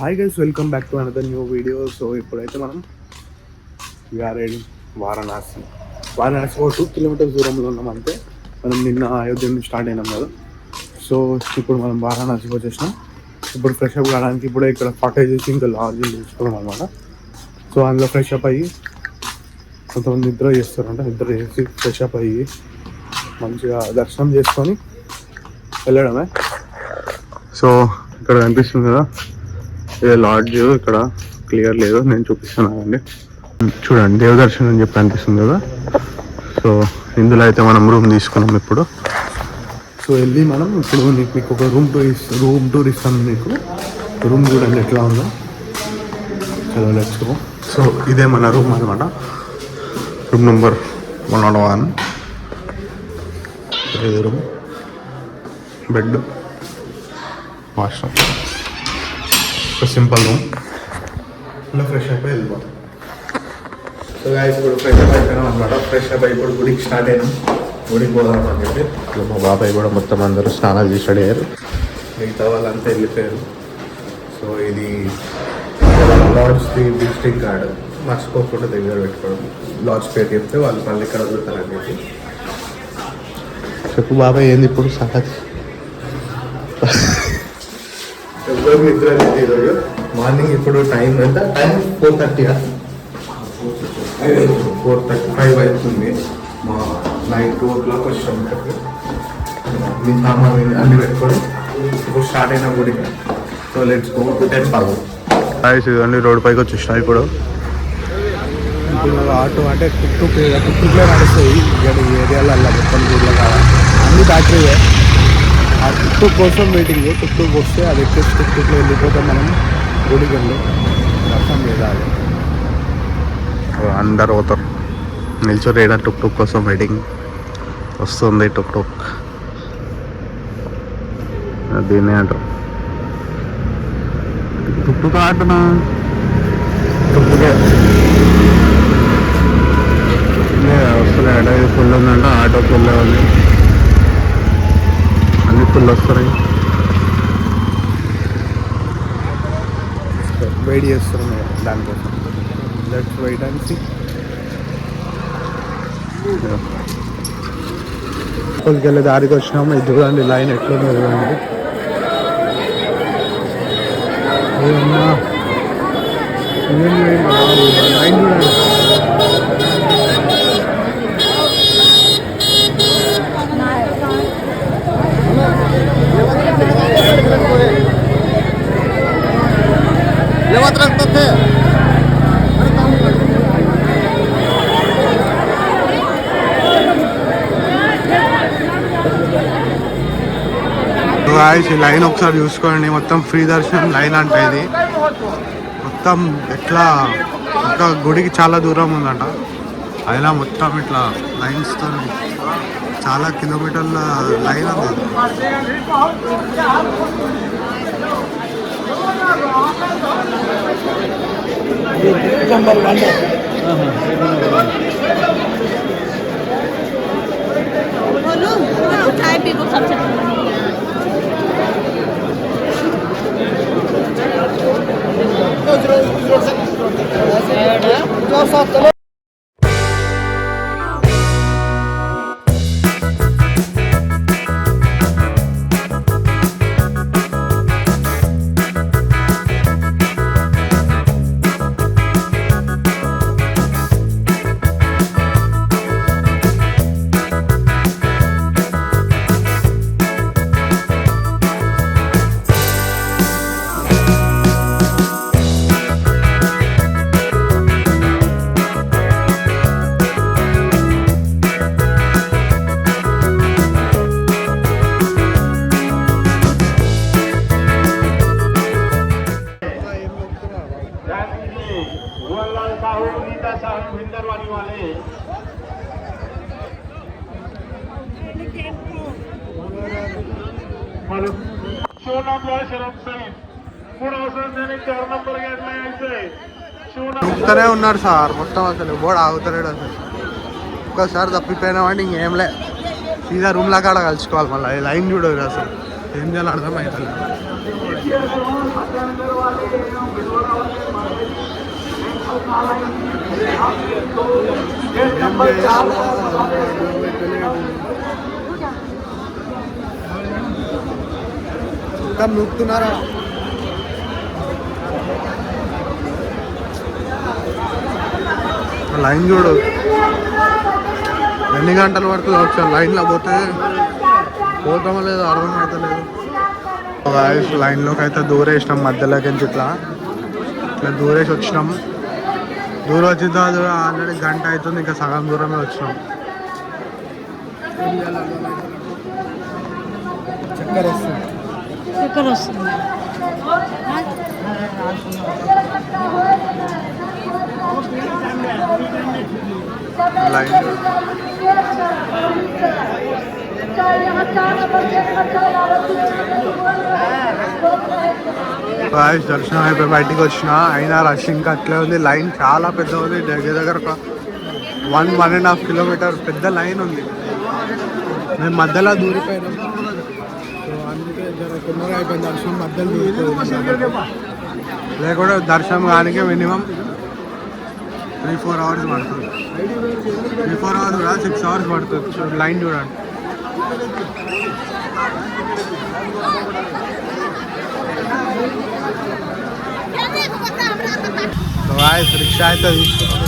Hi guys, welcome back to another new video. So ఇప్పుడైతే మనం we are riding Varanasi ఒక 2 kilometres దూరంలో ఉన్నాం. అంతే మనం నిన్న అయోధ్య నుంచి స్టార్ట్ అయినాం కదా. సో ఇప్పుడు మనం వారణాసికి వచ్చేసినాం. ఇప్పుడు ఫ్రెష్ అప్ కావడానికి ఇప్పుడే ఇక్కడ కాటేజ్ చేసి ఇంకా లాడ్జింగ్ తీసుకున్నాం అనమాట. సో అందులో ఫ్రెష్ అప్ అయ్యి కొంతమంది నిద్ర చేస్తారంట, నిద్ర చేసి ఫ్రెష్ అప్ అయ్యి మంచిగా దర్శనం చేసుకొని వెళ్ళడమే. సో ఇక్కడ కనిపిస్తుంది కదా, ఇది లాడ్జ్. ఇక్కడ క్లియర్ లేదు, నేను చూపిస్తున్నాను అండి. చూడండి, దేవదర్శనం అని చెప్పి అనిపిస్తుంది కదా. సో ఇందులో అయితే మనం రూమ్ తీసుకున్నాం ఇప్పుడు. సో వెళ్ళి మనం ఇప్పుడు మీకు ఒక రూమ్ టూర్ ఇస్తాను. మీకు రూమ్ చూడండి ఎట్లా ఉందో. చలో లెట్స్ గో. సో ఇదే మన రూమ్ అనమాట, రూమ్ నెంబర్ 101. ఇది రూమ్, బెడ్, వాష్రూమ్, ఒక సింపుల్ రూమ్. ఇలా ఫ్రెష్ అయిపోయి వెళ్ళిపోతాం. సో గాయస్ ఇప్పుడు ఫ్రెష్ అప్ అయిపోయినాం అనమాట. ఫ్రెష్ అప్ ఇప్పుడు గుడికి స్టార్ట్ అయినాం. గుడికి పోదాం అని చెప్పి మా బాబాయ్ కూడా మొత్తం అందరూ స్నానాలు చేసి అడిగారు. మిగతా వాళ్ళంతా వెళ్ళిపోయారు. సో ఇది లాడ్జ్ డిస్ట్రిక్ట్ గార్డ్, మర్చిపోకుండా దగ్గర పెట్టుకోవడం. లాడ్జ్ పేరు చెప్తే వాళ్ళు మళ్ళీ ఇక్కడ వదులుతారని చెప్పి. చెప్పు బాబాయ్, ఏంది ఇప్పుడు సంగతి? ఎవరు నిద్ర లేదు ఈరోజు. మార్నింగ్ ఇప్పుడు టైం ఎంత? టైం 4:30. 4:35 అవుతుంది. మా నైట్ 2 o'clock వచ్చాము ఇక్కడికి. మీ సామాన్ అన్ని పెట్టుకొని ఇప్పుడు స్టార్ట్ అయిన గుడికి. So let's go to temple. అన్ని రోడ్ పైకి వచ్చేసినా. ఇప్పుడు ఆటో అంటే టుక్టుక్లో నడుస్తాయి ఇక్కడ ఏరియాలో. అలా మొత్తం గుడిలో కావాలి అన్ని బ్యాటరీయే. ఆ టుక్టుక్ కోసం వెయిటింగ్. టుక్టుక్ వస్తే అది ఎక్కేసి టుక్టుక్లో వెళ్ళిపోతే మనం గుడికి వెళ్ళి దర్శనం చేయాలి. అందరు పోతారు, నిల్చొని ఏడా టుక్టుక్ కోసం వెయిటింగ్. వస్తుంది టుక్టుక్, దీన్నే అంటారు టుక్టుక్ ఆటనా. టుక్టుకే వస్తుంది. ఆటో ఫుల్ ఉందంట, ఆటో ఫుల్ ఉంది, అన్ని ఫుల్ వస్తున్నాయి. వెయిట్ చేస్తున్నాయి దానికోసం. Let's wait and see. లోపలికి వెళ్ళే దారికి వచ్చినాము. ఇది చూడండి లైన్ ఎట్లుందో చూడండి. లైన్ చూడండి. ఈ లైన్ ఒకసారి చూసుకోండి. మొత్తం ఫ్రీ దర్శనం లైన్ అంటే ఇది మొత్తం ఎట్లా ఇంకా గుడికి చాలా దూరం ఉందంట. అయినా మొత్తం ఇట్లా లైన్స్తో చాలా కిలోమీటర్ల లైన్ ఉంది. చూస్తూనే ఉన్నాడు సార్ మొత్తం. అసలు బోర్డు ఆగుతలేడు అసలు. ఒక్కసారి తప్పిపోయినామంటే ఇంకేం లే, సీదా రూమ్లో కాడ కలుసుకోవాలి. మళ్ళీ లైన్ చూడదు అసలు, ఏం చేయాలి అర్థమవుతుంది. మొత్తం నూపుతున్నారా? లైన్ చూడు ఎన్ని గంటలు పడుతుంది. ఒకసారి లైన్లో పోతామో లేదో అర్థం అయితే లేదు. లైన్లోకి అయితే దూరేసినాం, మధ్యలోకి ఇట్లా దూరేసి వచ్చినాం. దూరం వచ్చిన తర్వాత ఆల్రెడీ గంట అవుతుంది, ఇంకా సగం దూరమే వచ్చినాం. చక్కెర వస్తుంది. లైన్ దర్శనం అయిపోయి బయటికి వచ్చిన, అయినా రష్ ఇంకా అట్లే ఉంది. లైన్ చాలా పెద్ద ఉంది, దగ్గర ఒక 1.5 కిలోమీటర్ పెద్ద లైన్ ఉంది. మేము మధ్యలో దూరిపోయినాం, సో అందుకే తొందరగా అయిపోయింది దర్శనం. మధ్యలో లేకుండా దర్శనం కానీ మినిమం 3-4 అవర్స్ పడుతుంది. 3-4 అవర్స్ కూడా 6 అవర్స్ పడుతుంది. లైన్ చూడండి. రిక్షా అయితే తీసుకున్నాం,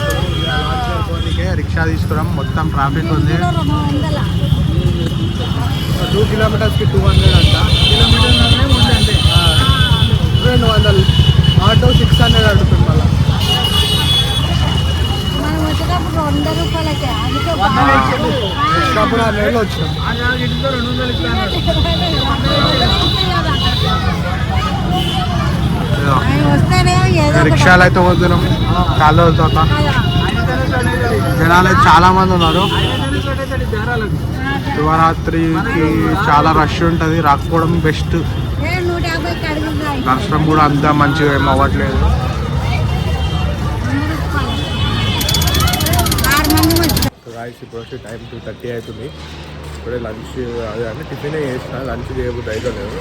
రిక్షా తీసుకున్నాం. మొత్తం ట్రాఫిక్ ఉంది. 2 కిలోమీటర్స్కి 200 అంట. 200. ఆటో 600 అడుగుతుంది. మళ్ళీ అప్పుడు 600 వచ్చినాం. రిక్షాలు అయితే వద్దున్నాం. కాళ్ళు తోట జనాలు అయితే చాలా మంది ఉన్నారు. శివరాత్రికి చాలా రష్ ఉంటుంది, రాకపోవడం బెస్ట్. దర్శనం కూడా అంత మంచిగా ఏం అవ్వట్లేదు. ఇప్పుడు వచ్చి టైం 2:30 అవుతుంది. ఇప్పుడే లంచ్ అదే అంటే టిఫిన్ చేసిన, లంచ్ చేయబోద్దు అయితే లేదు.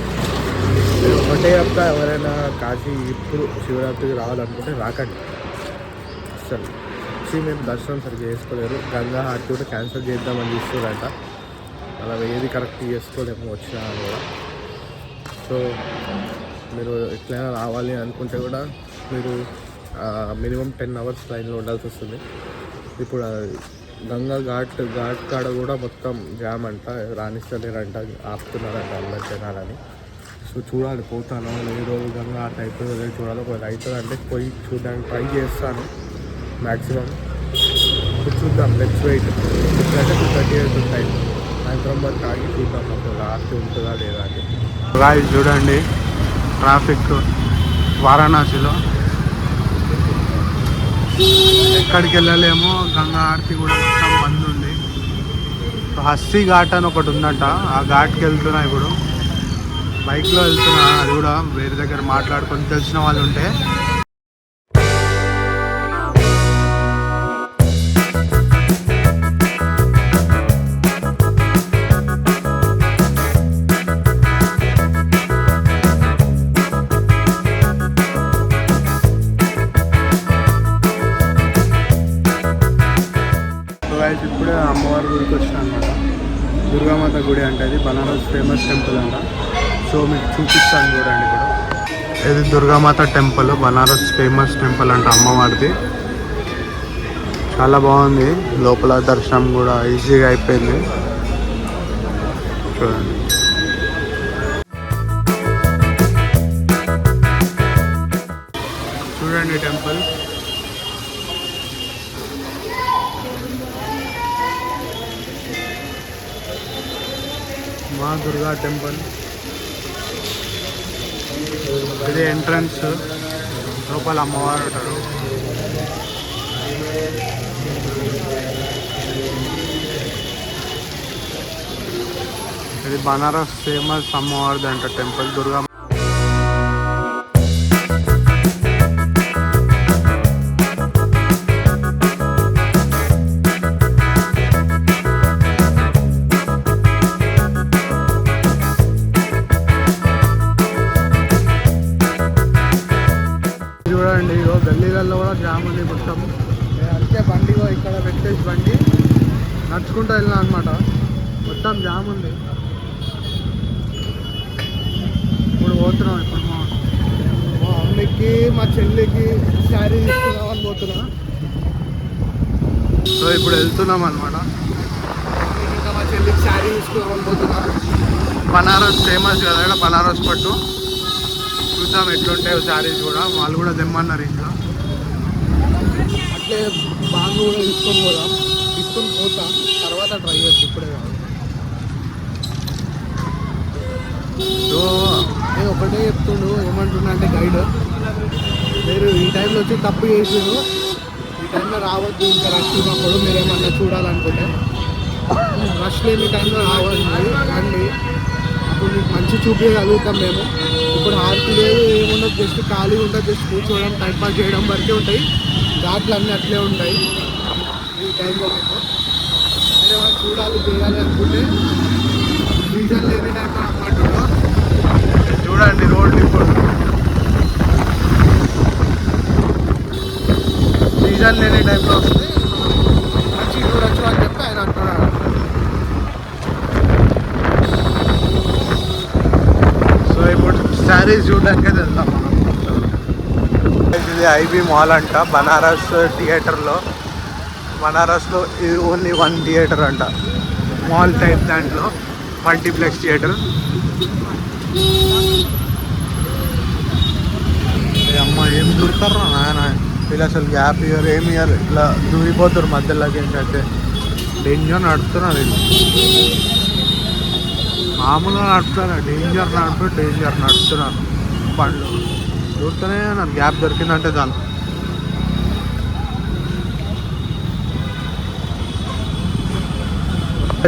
నేను ఒకటే చెప్తా, ఎవరైనా కాశీ ఇప్పుడు శివరాత్రికి రావాలనుకుంటే రాకండి అసలు. మేము దర్శనం సరిగ్గా చేసుకోలేరు. గంగా హారతి కూడా క్యాన్సిల్ చేద్దామని చూస్తున్నారంట. అలా ఏది కరెక్ట్ చేసుకోలేము వచ్చినా కూడా. సో మీరు ఎట్లయినా రావాలి అనుకుంటే కూడా మీరు మినిమం 10 అవర్స్ లైన్లో ఉండాల్సి వస్తుంది. ఇప్పుడు గంగా ఘాట్ కాడ కూడా మొత్తం జామ్ అంట, రాణిస్తలేరంట, ఆపుతున్నారంట అందరు జనాలని. సో చూడాలి, పోతాను లేదో గంగా ఘాట్ అయిపోయిందో చూడాలి. ఒకవేళ అవుతుంది అంటే పోయి చూడడానికి ట్రై చేస్తాను మ్యాక్సిమం. చూద్దాం, లెట్స్ వెయిట్. ఇప్పుడైతే 2:30 అవుతుంది. సాయంత్రం వరకు ఆగి చూద్దాం ఒకవేళ ఆర్తి ఉంటుందా లేదా అని. గాయ్స్ చూడండి ట్రాఫిక్ వారణాసిలో. ఎక్కడికి వెళ్ళలేమో, గంగా ఆరతి కూడా మొత్తం బంద్ ఉంది. హస్సీ ఘాట్ అని ఒకటి ఉందంట, ఆ ఘాట్కి వెళ్తున్నా. ఇప్పుడు బైక్లో వెళ్తున్నా, అది కూడా వేరే దగ్గర మాట్లాడుకొని తెలిసిన వాళ్ళు ఉంటే. ఇప్పుడే అమ్మవారి గుడికి వచ్చినా అనమాట. దుర్గామాత గుడి అంటే అది బనారస్ ఫేమస్ టెంపుల్ అంట. సో మీకు చూపిస్తాను చూడండి. ఇప్పుడు ఇది Durgamata temple, Banaras famous temple అంట అమ్మవారిది. చాలా బాగుంది. లోపల దర్శనం కూడా ఈజీగా అయిపోయింది. చూడండి. చూడండి టెంపుల్. మా దుర్గా టెంపుల్ ఇది ఎంట్రన్స్. లోపల అమ్మవారు ఉంటారు. ఇది బనారస్ ఫేమస్ అమ్మవారిది అంట టెంపుల్ దుర్గా. చూడండి గల్లీలలో కూడా జామ్ ఉంది మొత్తం. అందుకే బండి ఇక్కడ పెట్టేసి బండి నడుచుకుంటూ వెళ్ళినా అనమాట. మొత్తం జామ్ ఉంది. ఇప్పుడు పోతున్నాం. ఇప్పుడు మా అమ్మకి మా చెల్లికి శారీ తీసుకున్నామని పోతున్నా. సో ఇప్పుడు వెళ్తున్నాం అనమాట. ఇంకా మా చెల్లికి శారీ తీసుకున్నామని పోతున్నా. బనారస్ ఫేమస్ కదా ఇక్కడ, బనారస్ పట్టు. చూద్దాం ఎట్లుంటాయో శారీస్ కూడా. వాళ్ళు కూడా తెమ్మన్నారు ఇంట్లో. అట్లే బాగా కూడా తీసుకొని పోదాం. తీసుకొని పోతా, తర్వాత ట్రై చేస్తాను, ఇప్పుడే కాదు. సో నేను ఒకటే చెప్తుండు. ఏమంటున్నా అంటే గైడ్, మీరు ఈ టైంలో వచ్చి తప్పు చేసారు, ఈ టైంలో రావద్దు. ఇంకా రష్ ఉన్నప్పుడు మీరు ఏమన్నా చూడాలనుకుంటే రష్ లేని టైంలో రావద్దు రండి. అప్పుడు మీకు మంచి చూపించగలుగుతాం మేము. ఇప్పుడు హార్ట్ లేదు, ఏముండదు, జస్ట్ ఖాళీ ఉంటుంది, జస్ట్ కూర్చోవడం, టైంపాస్ చేయడం వరకే ఉంటాయి. ఘాట్లు అన్నీ అట్లే ఉంటాయి. ఈ టైంలో మీకు మీరు ఏమైనా చూడాలి, చేయాలి అనుకుంటే సీజన్ లేని టైంలో అన్నమాట. చూడండి రోడ్ ఇప్పుడు సీజన్ లేని టైంలో వస్తే మంచి చూడొచ్చు అని చెప్పి ఆయన అంటున్నాడు. సో ఇప్పుడు శారీస్ చూడడానికి వెళ్తాం. ఇది ఐబీ మాల్ అంట, బనారస్ థియేటర్లో. బనారస్లో ఇది ఓన్లీ 1 థియేటర్ అంట, మాల్ టైప్. దాంట్లో మల్టీప్లెక్స్ థియేటర్. అమ్మ ఏం దూరుతారా నాయన వీళ్ళు, అసలు గ్యాప్ ఇయర్ ఏమి ఇయర్, ఇట్లా దూరిపోతారు మధ్యలోకి. ఏంటంటే డేంజర్ నడుపుతున్నారు వీళ్ళు, మామూలుగా నడుపుతున్నారు. డేంజర్ నడుపుతున్నారు బండ్లు. దూరుతూనే నాకు గ్యాప్ దొరికిందంటే చాలు.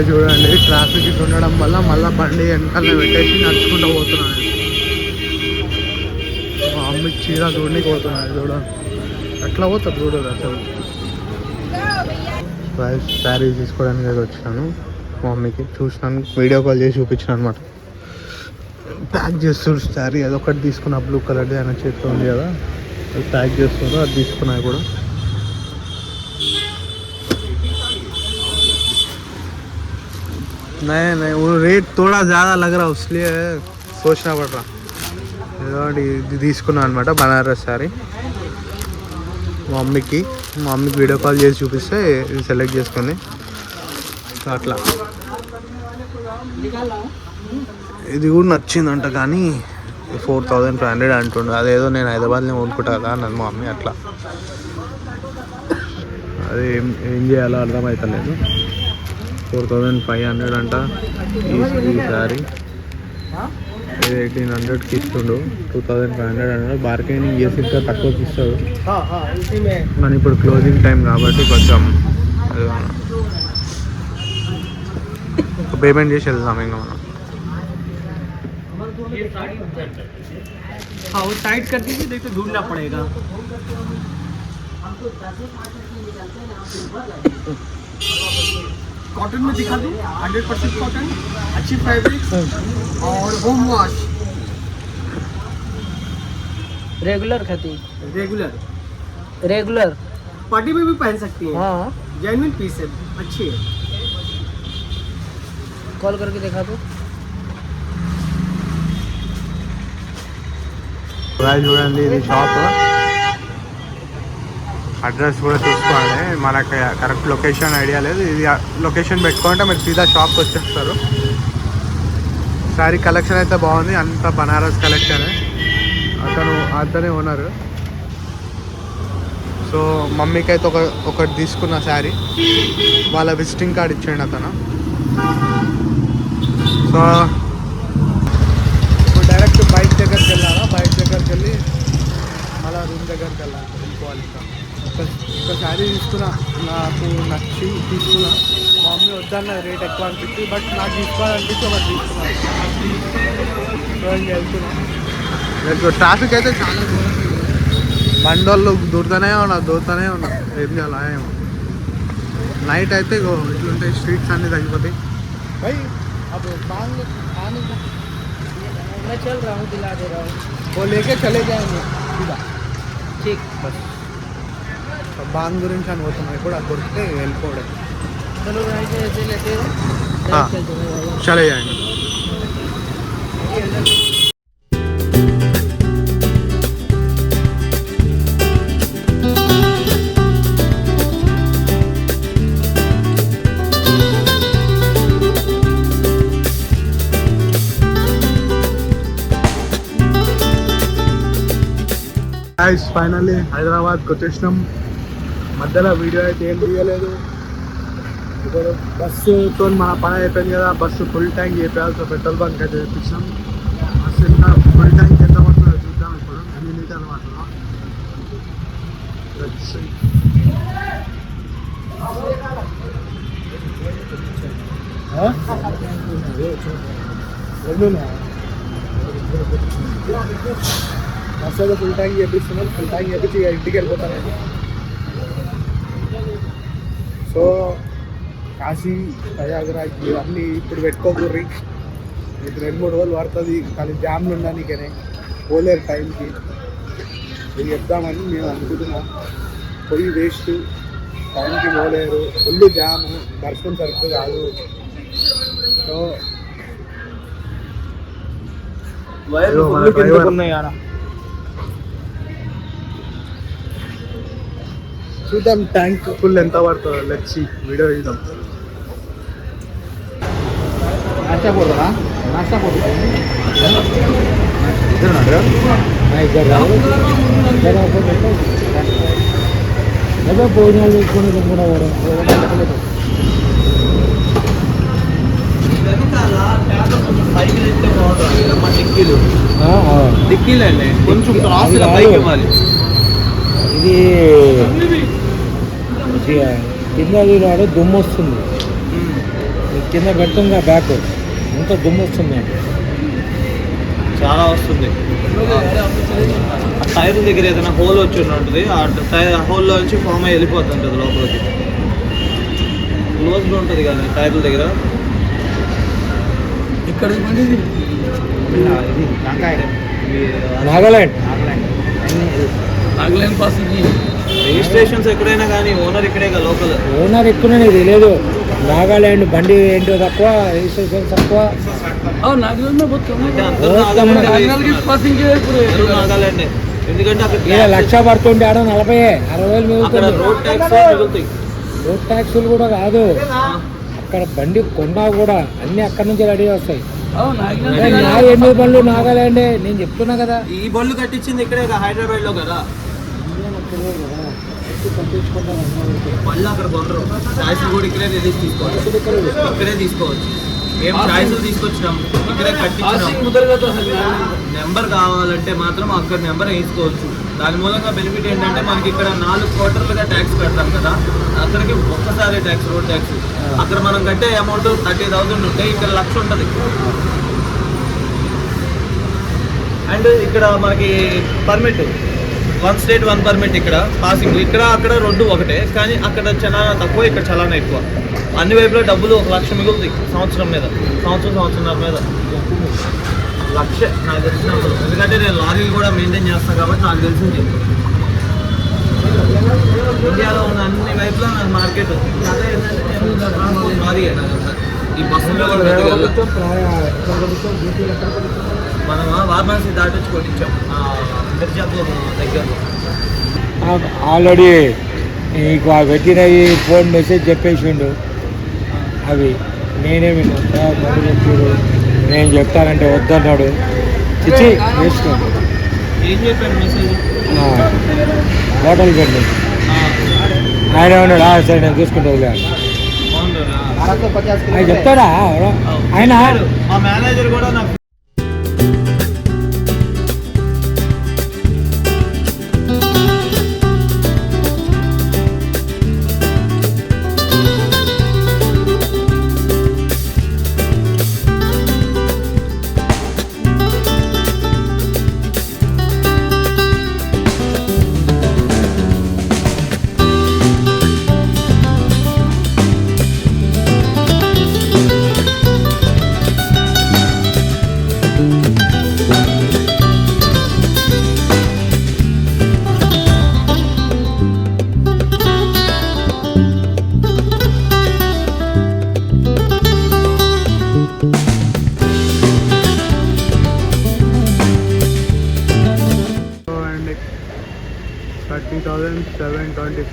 చూడండి ట్రాఫిక్ ఇట్లా ఉండడం వల్ల మళ్ళీ బండి వెనకాల పెట్టేసి నడుచుకుంటూ పోతున్నాను. మా అమ్మకి చీర చూడడానికి పోతున్నాను. చూడండి అట్లా పోతుంది, చూడదు అసలు. శారీ తీసుకోవడానికి అయితే వచ్చినాను. మా మమ్మీకి చూసినాను, వీడియో కాల్ చేసి చూపించాను అనమాట. ప్యాక్ చేస్తున్నారు శారీ. అదొకటి తీసుకున్నా, బ్లూ కలర్ది ఆయన చేతిలో ఉంది కదా, అది ప్యాక్ చేస్తున్నారు. అది తీసుకున్నా కూడా. नहीं वो रेट थोड़ा ज़्यादा लग रहा इसलिए सोचना पड़ रहा. ఇది తీసుకున్నాను అనమాట, బనారస్ శారీ. మా మమ్మీకి వీడియో కాల్ చేసి చూపిస్తే ఇది సెలెక్ట్ చేసుకుంది. అట్లా ఇది కూడా నచ్చిందంట, కానీ 4500 అంటుండే. అదేదో నేను హైదరాబాద్లో కొనుక్కుంటా కదా అన్నది మా మమ్మీ. అట్లా అది ఏం చేయాలో అర్థమవుతలేదు. 4500 అంట ఈ శారీ. 1800కి ఇస్తుండు, 2500 అన్నాడు. బార్గెనింగ్ చేసి ఇంకా తక్కువకి ఇస్తాడు. కానీ ఇప్పుడు క్లోజింగ్ టైం కాబట్టి కొంచెం పేమెంట్ చేసి వెళ్దాం ఇంకా మనం. वो टाइट कर दीजिए, देखो ढूंढना पड़ेगा. कॉटन में दिखा दूँ, 100% कॉटन, अच्छी फैब्रिक और होम वॉश. रेगुलर खाती रेगुलर पार्टी में भी पहन सकती है. हाँ, जेन्युइन पीस है, अच्छी है. कॉल करके देखा दो. చూడండి ఇది షాప్. అడ్రస్ కూడా చూసుకోండి, మనకి కరెక్ట్ లొకేషన్ ఐడియా లేదు. ఇది లొకేషన్ పెట్టుకుంటే మీరు సీదా షాప్కి వచ్చేస్తారు. శారీ కలెక్షన్ అయితే బాగుంది, అంతా బనారస్ కలెక్షన్. అతనే ఓనర్. సో మమ్మీకి అయితే ఒకటి తీసుకున్న శారీ, వాళ్ళ విజిటింగ్ కార్డ్ ఇచ్చేయండి అతను. సో ఇప్పుడు డైరెక్ట్ బైక్ దగ్గరికి వెళ్ళాలా, బైక్ దగ్గరికి వెళ్ళి మళ్ళీ రూమ్ దగ్గరికి వెళ్ళాలి, వెళ్ళిపోవాలి. ఒక శారీ తీసుకున్నా, నాకు నచ్చి తీసుకున్నా. మా మమ్మీ వద్దన్న రేట్ ఎక్కువ అనిపించి, బట్ నాకు తీసుకోవాలనిపించి ఒకటి తీసుకున్నాను. వెళ్తున్నా. ట్రాఫిక్ అయితే చాలా దూరం, బండోళ్ళు దూరుతూనే ఉన్నా. ఏం చేయాలా ఏమో. నైట్ అయితే ఇట్లుంటాయి, స్ట్రీట్స్ అన్నీ తగ్గిపోతాయి. भाई अब मांग आने का मैं चल रहा हूँ, दिला दे रहा हूँ. वो लेके चले जाएंगे सीधा. ठीक बस. బాన్ గురించి అని పోతున్నాం. ఇప్పుడు అది దొరికితే వెళ్ళిపోవడం. चलो भाई से ऐसे लेते हो हाँ। चलते हैं చలే జాయింगे. గైస్ ఫైనల్లీ హైదరాబాద్కి వచ్చేసినాం. మధ్యలో వీడియో అయితే ఏం తీయలేదు. ఇప్పుడు బస్సుతో మన పని అయిపోయింది కదా. బస్సు ఫుల్ ట్యాంక్ చేయాలి. సో పెట్రోల్ బంక్ అయితే తెప్పించాం. బస్సు ఎంత ఫుల్ ట్యాంక్ ఎంత పడుతుందో చూద్దాం. ఇప్పుడు ఎన్ని లీటర్లు పడుతుందో. బస్సు అయితే ఫుల్ ట్యాంక్ చేపిస్తున్నాం. ఫుల్ ట్యాంక్ చేపించి ఇక ఇంటికి వెళ్ళిపోతాను నేను. సో కాశీ ప్రయాగరాజ్ ఇవన్నీ ఇప్పుడు పెట్టుకోకూర్రి. మీకు 2-3 రోజులు పడుతుంది. కానీ జామ్లు ఉండడానికనే పోలేరు టైంకి. ఇది చెప్దామని మేము అనుకుంటున్నాం. పోయి వేస్ట్, టైంకి పోలేరు, ఫుల్ జాము, దర్శనం సరుకు కాదు. సో చూద్దాం ట్యాంక్ ఫుల్ ఎంత పడుతుందో. లెచ్చి వీడియో ఇద్దాం. नाश्ता बोल रहा नाश्ता बोल रहा ఇద్దరు मैं इधर रहा हूँ जगह पर बैठो जगह भोजन लेकर लंबा हो रहा డిక్కీలండి కొంచెం క్రాస్గా పైకి ఇవ్వాలి. ఇది కింద వాడు దుమ్ము వస్తుంది. కింద పెడుతుంది బ్యాక్ ఎంత దుమ్ము వస్తుంది అంటే చాలా వస్తుంది. ఆ టైర్ దగ్గర ఏదైనా హోల్ వచ్చి ఉంటుంది. ఆ హోల్లో నుంచి ఫామ్ అయ్యి వెళ్ళిపోతుంటుంది లోపలికి. క్లోజ్గా ఉంటుంది కదా టైర్ల దగ్గర. ఇక్కడ నాగాలాండ్ నాగాలాండ్ పాస్ రిజిస్ట్రేషన్స్ ఎక్కడైనా కానీ ఓనర్ ఇక్కడే లోకల్. ఓనర్ ఎక్కువ తెలియదు. నాగాలాండ్ బండి ఏంటో తక్కువ, రిజిస్ట్రేషన్ తక్కువ. నాగాలాండ్ ఎందుకంటే అక్కడ 1,00,000 పడుతుండే ఆడ 40,000-60,000 రోడ్ ట్యాక్స్. రోడ్ ట్యాక్సులు కూడా కాదు. అక్కడ బండి కొన్నా కూడా అన్ని అక్కడ నుంచి రెడీ వస్తాయి. నా 8 బండ్లు నాగాలాండే. నేను చెప్తున్నా కదా. ఈ బండ్లు కట్టించింది ఇక్కడే హైదరాబాద్ లో కదా. మళ్ళీ అక్కడ కొనరు. ఛాయిస్ కూడా ఇక్కడే రిలీజ్ తీసుకోవచ్చు. ఇక్కడే తీసుకోవచ్చు. మేము ఛాయిస్ తీసుకొచ్చినాం, ఇక్కడే కట్టించినాం. నెంబర్ కావాలంటే మాత్రం అక్కడ నెంబర్ వేసుకోవచ్చు. దాని మూలంగా బెనిఫిట్ ఏంటంటే మనకి ఇక్కడ 4 క్వార్టర్లుగా ట్యాక్స్ కడతాం కదా. అక్కడికి ఒక్కసారి ట్యాక్స్, రోడ్ ట్యాక్స్. అక్కడ మనం కట్టే అమౌంట్ 30,000 ఉంటే ఇక్కడ 1,00,000 ఉంటుంది. అండ్ ఇక్కడ మనకి పర్మిట్ 1 స్టేట్ 1 పర్మిట్. ఇక్కడ పాసింగ్ ఇక్కడ అక్కడ 2 ఒకటే. కానీ అక్కడ చలానా తక్కువ, ఇక్కడ చలానా ఎక్కువ. అన్ని వైపులో డబ్బులు 1,00,000 మిగులుతుంది సంవత్సరం మీద. సంవత్సరంన్నర మీద 1,00,000 నాకు తెలిసినప్పుడు. ఎందుకంటే నేను లారీలు కూడా మెయింటైన్ చేస్తాను కాబట్టి నాకు తెలిసింది. ఇండియాలో ఉన్న అన్ని వైపులో నాకు మార్కెట్. అదే ఏంటంటే లారీ ఈ బస్సులో మనం వారణాసి దాటొచ్చి కొట్టించాం మిర్జాపూర్ దగ్గర. ఆల్రెడీ నీకు ఆ పెట్టినవి ఫోన్ మెసేజ్ చెప్పేసిండు. అవి నేనేమి మందు చెప్పాడు, నేను చెప్తానంటే వద్దన్నాడు. చిచ్చి వేసుకోండి. ఏం చెప్పాను మెసేజ్? హోటల్ పెట్టండి. ఆయన ఉన్నాడు, సరే నేను చూసుకుంటా ఆయన చెప్తాడా ఆయన. మా మేనేజర్ కూడా నాకు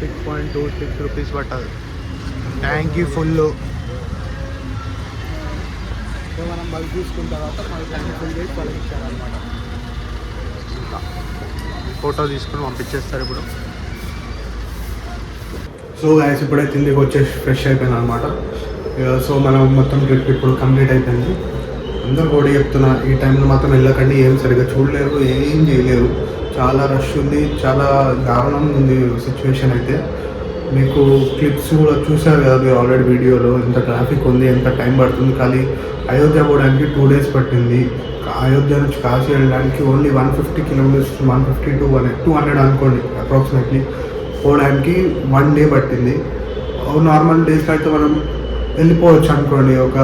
6.26 రూపీస్ పట్టదు. ట్యాంకీ ఫుల్. సో మనం బల్క్ తీసుకున్న తర్వాత మన ట్యాంక్ ఫుల్ చేసి వాళ్ళకి ఇచ్చారనమాట. ఫోటో తీసుకుని పంపించేస్తారు ఇప్పుడు. సో గైస్ ఇప్పుడైతే ఇంటికి వచ్చేసి ఫ్రెష్ అయిపోయింది అనమాట. సో మనం మొత్తం ట్రిప్ ఇప్పుడు కంప్లీట్ అయిపోయింది. అందరూ కూడా చెప్తున్నా ఈ టైంలో మాత్రం వెళ్ళకండి, ఏం సరిగ్గా చూడలేరు, ఏం చేయలేరు. చాలా రష్ ఉంది, చాలా దారుణంగా ఉంది సిచ్యువేషన్ అయితే. మీకు క్లిప్స్ కూడా చూసారు కదా మీరు ఆల్రెడీ వీడియోలో, ఎంత ట్రాఫిక్ ఉంది, ఎంత టైం పడుతుంది. కానీ అయోధ్య పోవడానికి 2 days పట్టింది. అయోధ్య నుంచి కాశీ వెళ్ళడానికి ఓన్లీ 150 kilometers, 150 to 200 అనుకోండి అప్రాక్సిమేట్లీ, పోవడానికి 1 day పట్టింది. నార్మల్ డేస్లో అయితే మనం వెళ్ళిపోవచ్చు అనుకోండి, ఒక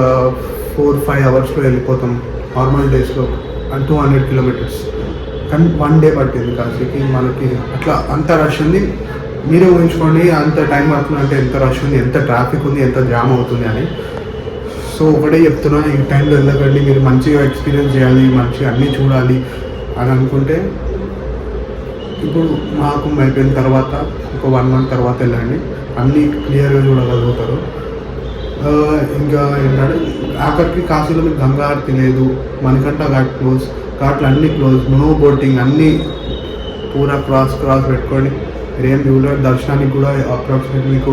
4-5 hours వెళ్ళిపోతాం నార్మల్ డేస్లో, 200 kilometers. కానీ 1 day పట్టింది కాశీకి మనకి. అట్లా అంత రష్ ఉంది. మీరే ఊహించుకోండి అంత టైం పడుతుంది అంటే ఎంత రష్ ఉంది, ఎంత ట్రాఫిక్ ఉంది, ఎంత జామ్ అవుతుంది అని. సో ఒకటే చెప్తున్నా, ఈ టైంలో వెళ్ళకండి. మీరు మంచిగా ఎక్స్పీరియన్స్ చేయాలి, మంచిగా అన్నీ చూడాలి అని అనుకుంటే ఇప్పుడు మాకు అయిపోయిన తర్వాత ఒక 1 month తర్వాత వెళ్ళండి, అన్నీ క్లియర్గా చూడగలుగుతారు. ఇంకా ఏంటంటే ఆఖరికి కాశీలో మీకు గంగా ఆరతి లేదు, మణికంఠ ఘాట్ క్లోజ్, ఘాట్లు అన్నీ క్లోజ్, నో బోటింగ్, అన్నీ పూరా క్రాస్ పెట్టుకొని మీరు ఏం చూడలేదు. దర్శనానికి కూడా అప్రాక్సిమేట్ మీకు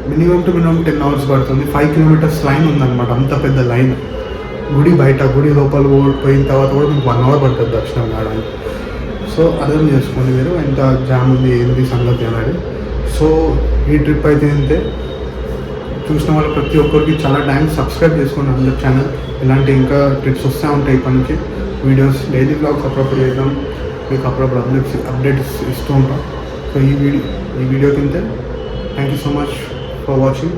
మినిమం టు మినిమం 10 hours పడుతుంది. 5 kilometers లైన్ ఉందన్నమాట, అంత పెద్ద లైన్. గుడి బయట, గుడి లోపల పోయిన తర్వాత కూడా మీకు 1 hour పడుతుంది దర్శనం కావడానికి. సో అర్థం చేసుకోండి మీరు ఎంత జామ్ ఉంది, ఏంటి సంగతి అనేది. సో ఈ ట్రిప్ అయితే అంతే. చూసిన వాళ్ళు ప్రతి ఒక్కరికి చాలా థ్యాంక్స్. సబ్స్క్రైబ్ చేసుకోండి అందరి ఛానల్. ఇలాంటి ఇంకా ట్రిప్స్ వస్తూ ఉంటాయి ఇప్పటి నుంచి. వీడియోస్ డైలీ బ్లాగ్స్ అప్పుడప్పుడు చేద్దాం, మీకు అప్పుడప్పుడు అప్డేట్స్ ఇస్తూ ఉంటాం. సో ఈ వీడియో కింద thank you so much for watching.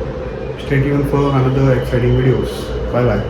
Stay tune for another exciting videos. Bye bye.